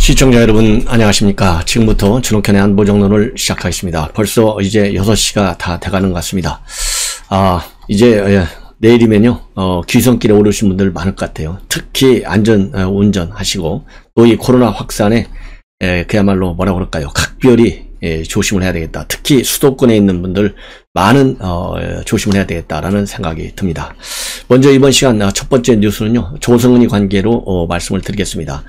시청자 여러분 안녕하십니까. 지금부터 준옥현의 안보정론을 시작하겠습니다. 벌써 이제 6시가 다 돼가는 것 같습니다. 이제 내일이면요 귀성길에 오르신 분들 많을 것 같아요. 특히 안전 운전하시고 또 이 코로나 확산에 그야말로 뭐라 그럴까요, 각별히 조심을 해야 되겠다. 특히 수도권에 있는 분들 많은 조심을 해야 되겠다라는 생각이 듭니다. 먼저 이번 시간 첫 번째 뉴스는요, 조성은이 관계로 말씀을 드리겠습니다.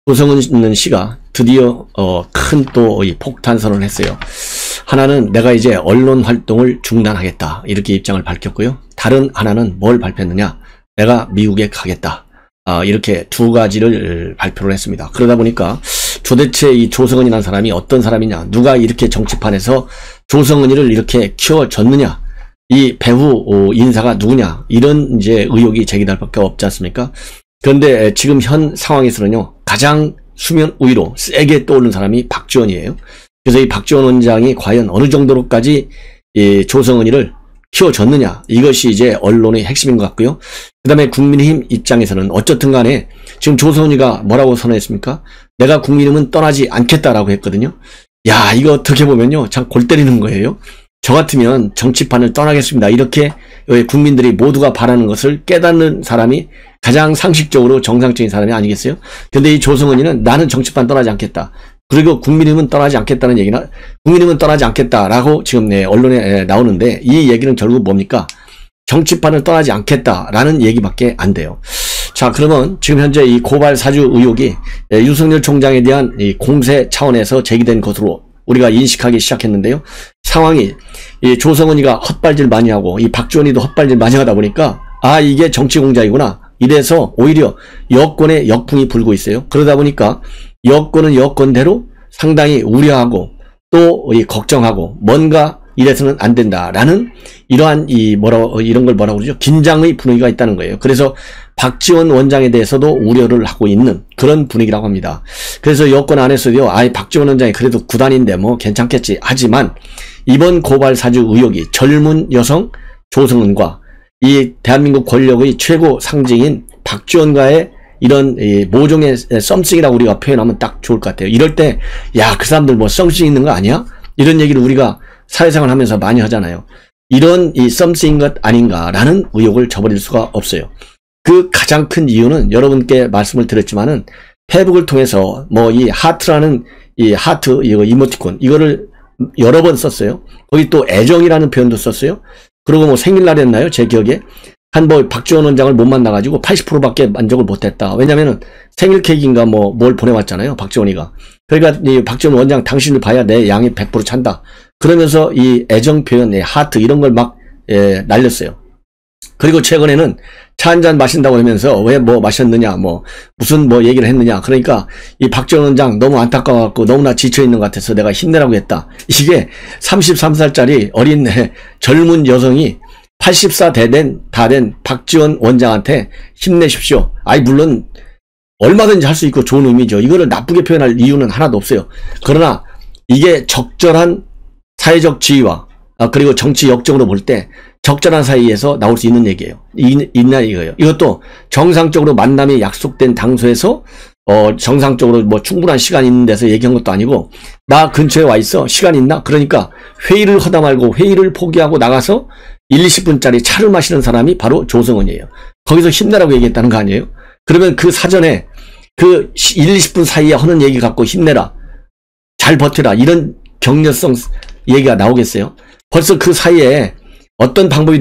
조성은 씨가 드디어 큰 또 폭탄 선언을 했어요. 하나는 내가 이제 언론 활동을 중단하겠다 이렇게 입장을 밝혔고요. 다른 하나는 뭘 발표했느냐, 내가 미국에 가겠다, 이렇게 두 가지를 발표를 했습니다. 그러다 보니까 도대체 이 조성은이라는 사람이 어떤 사람이냐, 누가 이렇게 정치판에서 조성은이를 이렇게 키워줬느냐, 이 배후 인사가 누구냐, 이런 이제 의혹이 제기될 밖에 없지 않습니까? 그런데 지금 현 상황에서는요, 가장 수면 위로 세게 떠오르는 사람이 박지원이에요. 그래서 이 박지원 원장이 과연 어느 정도로까지 이 조성은이를 키워줬느냐, 이것이 이제 언론의 핵심인 것 같고요. 그 다음에 국민의힘 입장에서는 어쨌든 간에 지금 조성은이가 뭐라고 선언했습니까? 내가 국민의힘은 떠나지 않겠다라고 했거든요. 야, 이거 어떻게 보면요, 참 골 때리는 거예요. 저 같으면 정치판을 떠나겠습니다, 이렇게 국민들이 모두가 바라는 것을 깨닫는 사람이 가장 상식적으로 정상적인 사람이 아니겠어요? 근데 이 조성은이는 나는 정치판 떠나지 않겠다, 그리고 국민의힘은 떠나지 않겠다는 얘기나, 국민의힘은 떠나지 않겠다라고 지금 언론에 나오는데, 이 얘기는 결국 뭡니까? 정치판을 떠나지 않겠다라는 얘기밖에 안 돼요. 자, 그러면 지금 현재 이 고발 사주 의혹이 윤석열 총장에 대한 이 공세 차원에서 제기된 것으로 우리가 인식하기 시작했는데요. 상황이 이 조성은이가 헛발질 많이 하고 이 박지원이도 헛발질 많이 하다 보니까 이게 정치 공작이구나, 이래서 오히려 여권의 역풍이 불고 있어요. 그러다 보니까 여권은 여권대로 상당히 우려하고 또 걱정하고 뭔가 이래서는 안 된다라는 이러한 이런 걸 뭐라고 그러죠? 긴장의 분위기가 있다는 거예요. 그래서 박지원 원장에 대해서도 우려를 하고 있는 그런 분위기라고 합니다. 그래서 여권 안에서도요, 박지원 원장이 그래도 구단인데 뭐 괜찮겠지 하지만, 이번 고발 사주 의혹이 젊은 여성 조성은과 이 대한민국 권력의 최고 상징인 박지원과의 이런 모종의 썸씽이라고 우리가 표현하면 딱 좋을 것 같아요. 이럴 때 야, 그 사람들 뭐 썸씽 있는 거 아니야? 이런 얘기를 우리가 사회생활 하면서 많이 하잖아요. 이런 이 썸씽인 것 아닌가라는 의혹을 저버릴 수가 없어요. 그 가장 큰 이유는 여러분께 말씀을 드렸지만은, 페북을 통해서 뭐 이 하트라는 이 하트 이거 이모티콘 이거를 여러 번 썼어요. 거기 또 애정이라는 표현도 썼어요. 그리고 뭐 생일날 했나요? 제 기억에 박지원 원장을 못 만나가지고 80%밖에 만족을 못했다. 왜냐면은 생일 케이크인가 뭘 보내왔잖아요, 박지원이가. 그러니까 이 박지원 원장, 당신을 봐야 내 양이 100% 찬다, 그러면서 이 애정 표현, 하트 이런 걸 막 날렸어요. 그리고 최근에는 차 한잔 마신다고 하면서 왜 뭐 마셨느냐, 무슨 얘기를 했느냐, 그러니까 이 박지원 원장 너무 안타까워갖고 너무나 지쳐있는 것 같아서 내가 힘내라고 했다. 이게 33살짜리 어린 젊은 여성이 84 다 된 박지원 원장한테 힘내십시오. 물론 얼마든지 할 수 있고 좋은 의미죠. 이거를 나쁘게 표현할 이유는 하나도 없어요. 그러나 이게 적절한 사회적 지위와 그리고 정치 역적으로 볼 때 적절한 사이에서 나올 수 있는 얘기예요. 있나 이거예요. 이것도 정상적으로 만남이 약속된 장소에서 정상적으로 충분한 시간 있는 데서 얘기한 것도 아니고, 나 근처에 와 있어, 시간 있나? 그러니까 회의를 하다 말고 회의를 포기하고 나가서 1, 20분짜리 차를 마시는 사람이 바로 조성은이에요. 거기서 힘내라고 얘기했다는 거 아니에요? 그러면 그 사전에 그 1, 20분 사이에 하는 얘기 갖고 힘내라, 잘 버텨라, 이런 격려성 얘기가 나오겠어요? 벌써 그 사이에 어떤 방법이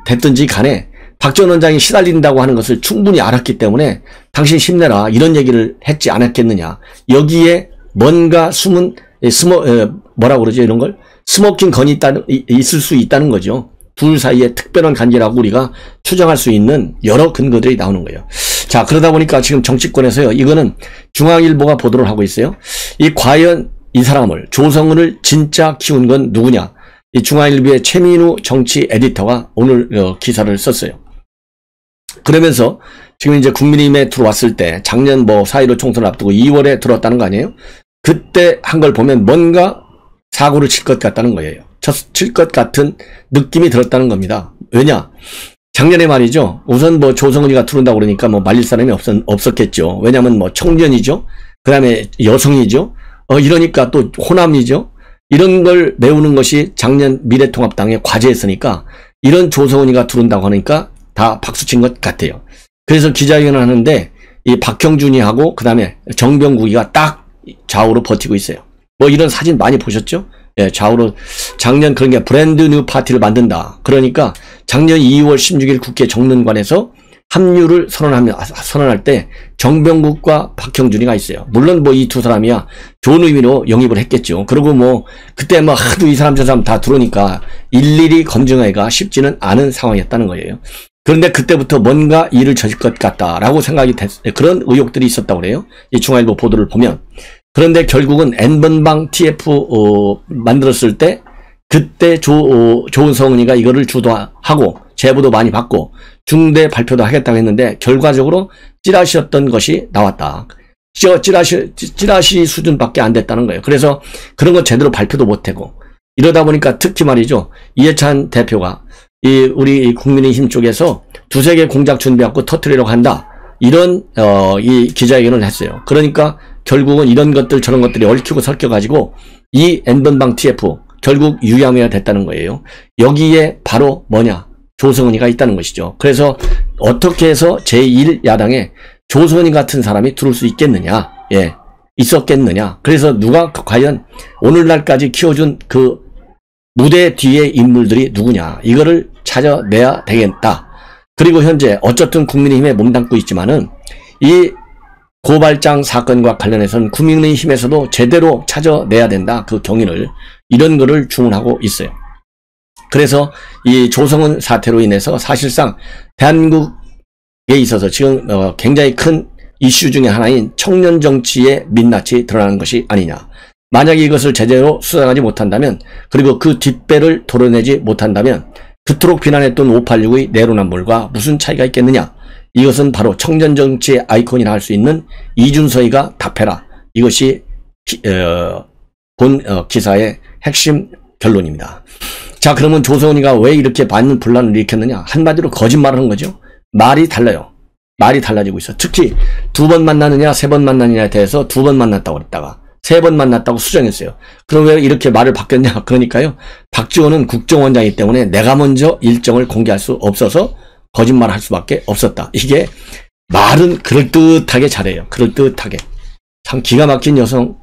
됐든지 간에 박지원 원장이 시달린다고 하는 것을 충분히 알았기 때문에 당신 힘내라, 이런 얘기를 했지 않았겠느냐. 여기에 뭔가 숨은 뭐라고 그러죠, 이런 걸? 스모킹 건이 있을 수 있다는 거죠. 둘 사이에 특별한 관계라고 우리가 추정할 수 있는 여러 근거들이 나오는 거예요. 자, 그러다 보니까 지금 정치권에서요, 이거는 중앙일보가 보도를 하고 있어요. 과연 이 사람을, 조성은을 진짜 키운 건 누구냐? 이 중앙일보의 최민우 정치 에디터가 오늘 기사를 썼어요. 그러면서 지금 이제 국민의힘에 들어왔을 때, 작년 4.15 총선을 앞두고 2월에 들어왔다는 거 아니에요? 그때 한 걸 보면 뭔가 사고를 칠 것 같다는 거예요. 칠 것 같은 느낌이 들었다는 겁니다. 왜냐? 작년에 말이죠. 우선 조성은이가 들어온다고 그러니까 말릴 사람이 없었겠죠. 왜냐면 청년이죠. 그 다음에 여성이죠. 이러니까 또 호남이죠. 이런 걸 메우는 것이 작년 미래통합당의 과제였으니까 이런 조성은이가 들어온다고 하니까 다 박수친 것 같아요. 그래서 기자회견을 하는데 이 박형준이하고 그 다음에 정병국이가 딱 좌우로 버티고 있어요. 뭐 이런 사진 많이 보셨죠? 예, 좌우로 작년 그런 게 브랜드 뉴 파티를 만든다. 그러니까 작년 2월 16일 국회 정론관에서 합류를 선언할 때 정병국과 박형준이가 있어요. 물론 뭐 이 두 사람이야 좋은 의미로 영입을 했겠죠. 그리고 뭐 그때 뭐 하도 이 사람 저 사람 다 들어오니까 일일이 검증하기가 쉽지는 않은 상황이었다는 거예요. 그런데 그때부터 뭔가 일을 저질 것 같다라고 생각이 그런 의혹들이 있었다고 그래요. 이 중앙일보 보도를 보면. 그런데 결국은 N번방 TF 만들었을 때 그때 조성은이가 이거를 주도하고 제보도 많이 받고 중대 발표도 하겠다고 했는데 결과적으로 찌라시였던 것이 나왔다. 찌라시 수준밖에 안 됐다는 거예요. 그래서 그런 거 제대로 발표도 못하고 이러다 보니까 특히 말이죠. 이해찬 대표가 우리 국민의힘 쪽에서 두세 개 공작 준비하고 터뜨리려고 한다. 이런 이 기자회견을 했어요. 그러니까 결국은 이런 것들 저런 것들이 얽히고 섞여가지고 이 N번방 TF 결국 유야무야 됐다는 거예요. 여기에 바로 뭐냐? 조성은이가 있다는 것이죠. 그래서 어떻게 해서 제1야당에 조성은이 같은 사람이 들어올 수 있겠느냐? 예, 있었겠느냐? 그래서 누가 과연 오늘날까지 키워준 그 무대 뒤에 인물들이 누구냐? 이거를 찾아내야 되겠다. 그리고 현재 어쨌든 국민의힘에 몸담고 있지만은 이 고발장 사건과 관련해서는 국민의힘에서도 제대로 찾아내야 된다. 그 경위를 이런 거를 주문하고 있어요. 그래서 이 조성은 사태로 인해서 사실상 대한민국에 있어서 지금 굉장히 큰 이슈 중에 하나인 청년 정치의 민낯이 드러나는 것이 아니냐. 만약에 이것을 제대로 수사하지 못한다면 그리고 그 뒷배를 도려내지 못한다면 그토록 비난했던 586의 내로남불과 무슨 차이가 있겠느냐. 이것은 바로 청년 정치의 아이콘이라 할 수 있는 이준서이가 답해라. 이것이 본 기사의 핵심 결론입니다. 자, 그러면 조성은이가 왜 이렇게 많은 분란을 일으켰느냐? 한마디로 거짓말을 한 거죠. 말이 달라요. 말이 달라지고 있어. 특히 2번 만나느냐 3번 만나느냐에 대해서 2번 만났다고 그랬다가 3번 만났다고 수정했어요. 그럼 왜 이렇게 말을 바뀌었냐? 그러니까요. 박지원은 국정원장이기 때문에 내가 먼저 일정을 공개할 수 없어서 거짓말을 할 수밖에 없었다. 이게 말은 그럴듯하게 잘해요. 그럴듯하게. 참 기가 막힌 여성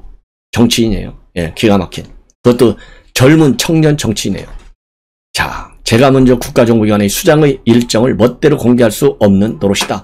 정치인이에요. 예, 기가 막힌. 그것도 젊은 청년 정치인이에요. 자, 제가 먼저 국가정보기관의 수장의 일정을 멋대로 공개할 수 없는 노릇이다.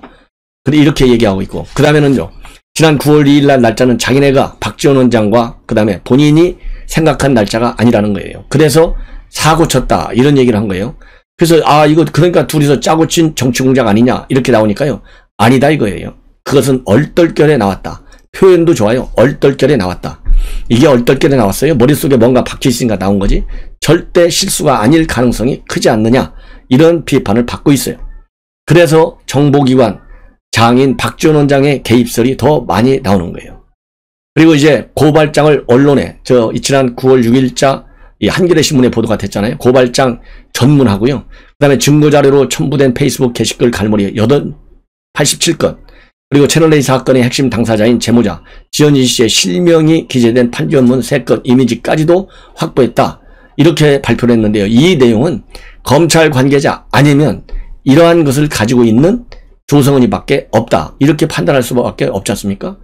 근데 이렇게 얘기하고 있고, 그 다음에는요, 지난 9월 2일 날 날짜는 자기네가 박지원 원장과 그 다음에 본인이 생각한 날짜가 아니라는 거예요. 그래서 사고 쳤다. 이런 얘기를 한 거예요. 그래서 이거 그러니까 둘이서 짜고 친 정치 공작 아니냐 이렇게 나오니까요. 아니다 이거예요. 그것은 얼떨결에 나왔다. 표현도 좋아요. 얼떨결에 나왔다. 이게 얼떨결에 나왔어요. 머릿속에 뭔가 박혀있으니까 나온 거지. 절대 실수가 아닐 가능성이 크지 않느냐. 이런 비판을 받고 있어요. 그래서 정보기관 장인 박지원 원장의 개입설이 더 많이 나오는 거예요. 그리고 이제 고발장을 언론에 지난 9월 6일자 이 한겨레 신문에 보도가 됐잖아요. 고발장 전문하고요. 그 다음에 증거자료로 첨부된 페이스북 게시글 갈무리 87건 그리고 채널A 사건의 핵심 당사자인 제보자 지현진 씨의 실명이 기재된 판결문 3건 이미지까지도 확보했다. 이렇게 발표를 했는데요. 이 내용은 검찰 관계자 아니면 이러한 것을 가지고 있는 조성은이밖에 없다. 이렇게 판단할 수밖에 없지 않습니까?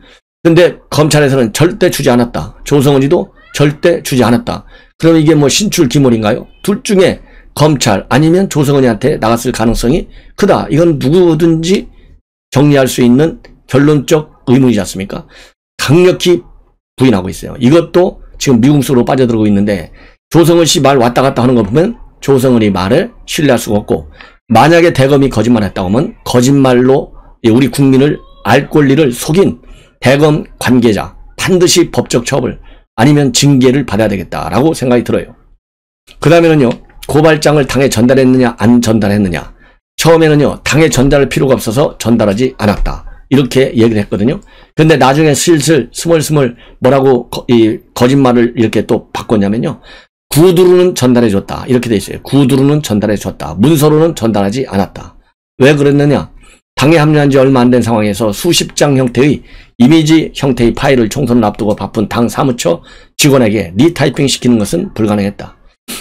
근데 검찰에서는 절대 주지 않았다. 조성은이도 절대 주지 않았다. 그럼 이게 뭐 신출귀몰인가요? 둘 중에 검찰 아니면 조성은이한테 나갔을 가능성이 크다. 이건 누구든지 정리할 수 있는 결론적 의문이지 않습니까? 강력히 부인하고 있어요. 이것도 지금 미궁수로 빠져들고 있는데 조성은 씨 말 왔다 갔다 하는 거 보면 조성은이 말을 신뢰할 수가 없고 만약에 대검이 거짓말했다고 하면 거짓말로 우리 국민을 알 권리를 속인 대검 관계자 반드시 법적 처벌 아니면 징계를 받아야 되겠다라고 생각이 들어요. 그 다음에는요. 고발장을 당에 전달했느냐 안 전달했느냐. 처음에는요. 당에 전달할 필요가 없어서 전달하지 않았다. 이렇게 얘기를 했거든요. 근데 나중에 슬슬 스멀스멀 뭐라고 거짓말을 이렇게 또 바꿨냐면요. 구두로는 전달해줬다. 이렇게 돼 있어요. 구두로는 전달해줬다. 문서로는 전달하지 않았다. 왜 그랬느냐. 당에 합류한 지 얼마 안 된 상황에서 수십 장 형태의 이미지 형태의 파일을 총선을 앞두고 바쁜 당 사무처 직원에게 리타이핑 시키는 것은 불가능했다.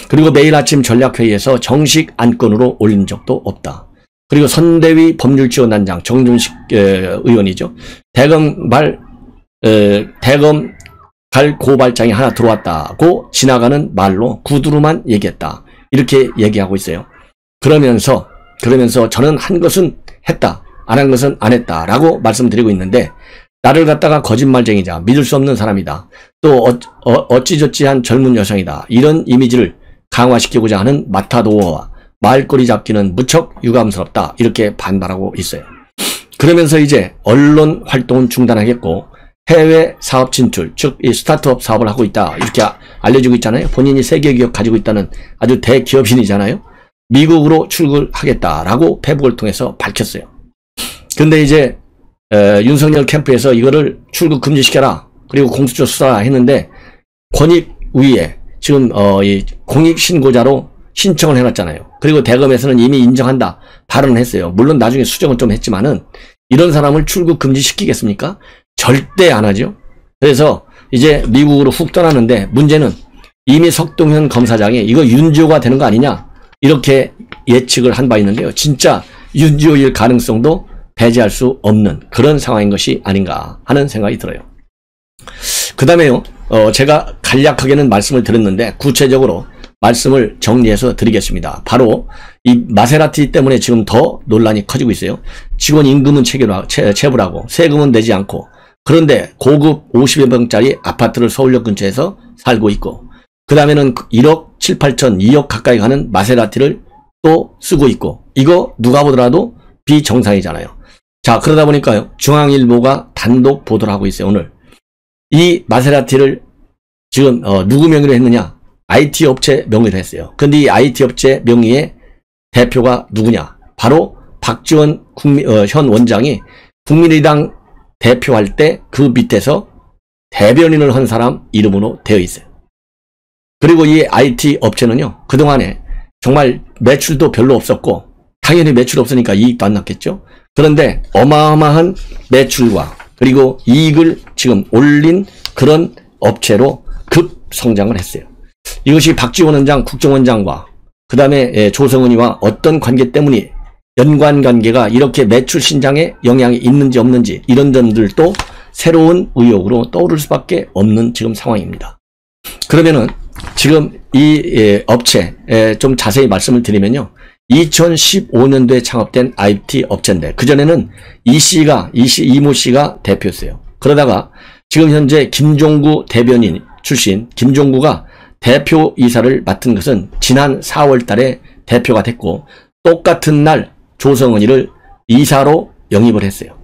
그리고 매일 아침 전략회의에서 정식 안건으로 올린 적도 없다. 그리고 선대위 법률지원단장 정준식 의원이죠. 대검 갈 고발장이 하나 들어왔다고 지나가는 말로 구두로만 얘기했다. 이렇게 얘기하고 있어요. 그러면서 저는 한 것은 했다, 안 한 것은 안 했다 라고 말씀드리고 있는데, 나를 갖다가 거짓말쟁이자 믿을 수 없는 사람이다, 또 어찌저찌한 젊은 여성이다, 이런 이미지를 강화시키고자 하는 마타도어와 말꼬리 잡기는 무척 유감스럽다, 이렇게 반발하고 있어요. 그러면서 이제 언론 활동은 중단하겠고 해외 사업 진출, 즉 이 스타트업 사업을 하고 있다, 이렇게 알려주고 있잖아요. 본인이 세계 기업 가지고 있다는 아주 대기업인이잖아요. 미국으로 출국하겠다라고 페북을 통해서 밝혔어요. 근데 이제 윤석열 캠프에서 이거를 출국 금지시켜라, 그리고 공수처 수사라 했는데 권익위에 지금 이 공익신고자로 신청을 해놨잖아요. 그리고 대검에서는 이미 인정한다 발언을 했어요. 물론 나중에 수정을 좀 했지만은 이런 사람을 출국 금지시키겠습니까? 절대 안 하죠. 그래서 이제 미국으로 훅 떠나는데, 문제는 이미 석동현 검사장이 이거 윤지호가 되는 거 아니냐, 이렇게 예측을 한 바 있는데요. 진짜 윤지호일 가능성도 배제할 수 없는 그런 상황인 것이 아닌가 하는 생각이 들어요. 그 다음에요, 제가 간략하게는 말씀을 드렸는데 구체적으로 말씀을 정리해서 드리겠습니다. 바로 이 마세라티 때문에 지금 더 논란이 커지고 있어요. 직원 임금은 체불하고 세금은 내지 않고, 그런데 고급 50여 평짜리 아파트를 서울역 근처에서 살고 있고, 그 다음에는 1억 7, 8천, 2억 가까이 가는 마세라티를 또 쓰고 있고, 이거 누가 보더라도 비정상이잖아요. 자, 그러다 보니까요, 중앙일보가 단독 보도를 하고 있어요. 오늘 이 마세라티를 지금 누구 명의로 했느냐, IT 업체 명의로 했어요. 근데 이 IT 업체 명의의 대표가 누구냐, 바로 박지원 현 원장이 국민의당 대표할 때 그 밑에서 대변인을 한 사람 이름으로 되어 있어요. 그리고 이 IT 업체는요, 그동안에 정말 매출도 별로 없었고, 당연히 매출 없으니까 이익도 안 났겠죠. 그런데 어마어마한 매출과 그리고 이익을 지금 올린 그런 업체로 급성장을 했어요. 이것이 박지원 원장 국정원장과 그 다음에 조성은이와 어떤 관계 때문에, 연관관계가 이렇게 매출 신장에 영향이 있는지 없는지, 이런 점들도 새로운 의혹으로 떠오를 수밖에 없는 지금 상황입니다. 그러면은 지금 이 업체 좀 자세히 말씀을 드리면요, 2015년도에 창업된 IT 업체인데 그전에는 이모 씨가 대표였어요. 그러다가 지금 현재 김종구 대변인 출신 김종구가 대표이사를 맡은 것은 지난 4월 달에 대표가 됐고, 똑같은 날 조성은이를 이사로 영입을 했어요.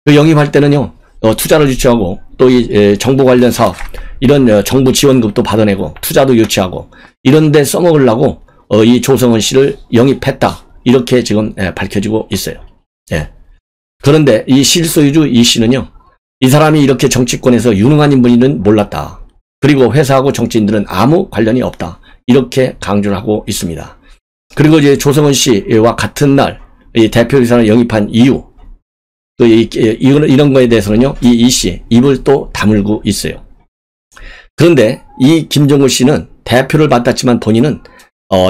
그 영입할 때는요, 투자를 유치하고 또 이 정부 관련 사업, 이런 정부 지원금도 받아내고 투자도 유치하고 이런 데 써먹으려고 이 조성은 씨를 영입했다, 이렇게 지금 밝혀지고 있어요. 예. 그런데 이 실소유주 이 씨는요, 이 사람이 이렇게 정치권에서 유능한 인물인지는 몰랐다. 그리고 회사하고 정치인들은 아무 관련이 없다, 이렇게 강조를 하고 있습니다. 그리고 이제 조성은 씨와 같은 날 이 대표이사를 영입한 이유, 또 이런 거에 대해서는요, 이 씨 입을 또 다물고 있어요. 그런데 이 김종구 씨는 대표를 맡았지만 본인은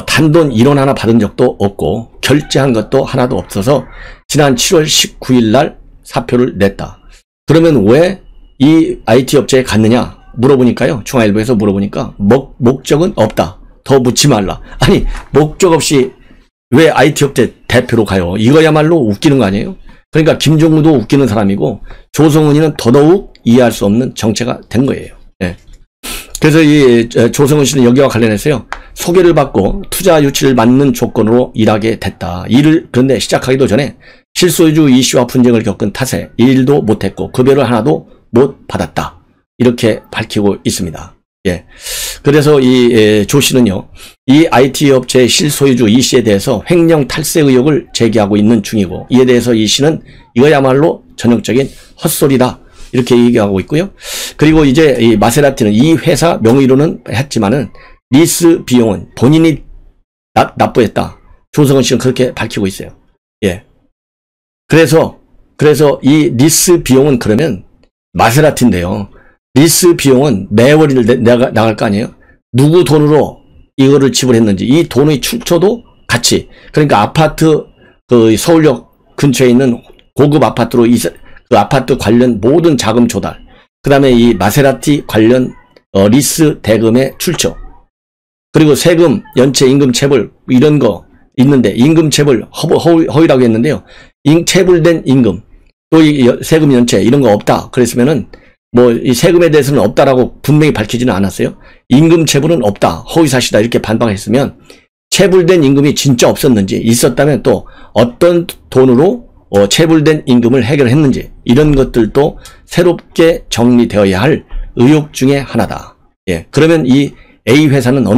단돈 1원 하나 받은 적도 없고 결제한 것도 하나도 없어서 지난 7월 19일 날 사표를 냈다. 그러면 왜 이 IT 업체에 갔느냐 물어보니까요, 중앙일보에서 물어보니까 목적은 없다, 더 묻지 말라. 아니, 목적 없이 왜 IT 업체 대표로 가요? 이거야말로 웃기는 거 아니에요? 그러니까 김종구도 웃기는 사람이고 조성은이는 더더욱 이해할 수 없는 정체가 된 거예요. 예. 그래서 이 조성은 씨는 여기와 관련해서요, 소개를 받고 투자 유치를 맞는 조건으로 일하게 됐다. 일을 그런데 시작하기도 전에 실소유주 이 씨와 분쟁을 겪은 탓에 일도 못했고 급여를 하나도 못 받았다, 이렇게 밝히고 있습니다. 예. 그래서 이 조 씨는요, 이 IT 업체의 실소유주 이 씨에 대해서 횡령 탈세 의혹을 제기하고 있는 중이고, 이에 대해서 이 씨는 이거야말로 전형적인 헛소리다, 이렇게 얘기하고 있고요. 그리고 이제 이 마세라티는 이 회사 명의로는 했지만은 리스 비용은 본인이 납부했다, 조성은 씨는 그렇게 밝히고 있어요. 예. 그래서 이 리스 비용은 그러면 마세라티인데요. 리스 비용은 매월 나갈 거 아니에요? 누구 돈으로 이거를 지불했는지, 이 돈의 출처도 같이. 그러니까 아파트, 서울역 근처에 있는 고급 아파트로 그 아파트 관련 모든 자금 조달, 그 다음에 이 마세라티 관련 리스 대금의 출처, 그리고 세금, 연체, 임금 체불 이런 거 있는데, 임금 체불 허위라고 했는데요. 체불된 임금, 또 이 세금 연체 이런 거 없다 그랬으면은 뭐 이 세금에 대해서는 없다라고 분명히 밝히지는 않았어요. 임금 체불은 없다, 허위사실이다 이렇게 반박했으면 체불된 임금이 진짜 없었는지, 있었다면 또 어떤 돈으로 체불된 임금을 해결했는지, 이런 것들도 새롭게 정리되어야 할 의혹 중에 하나다. 예, 그러면 이 A 회사는 어느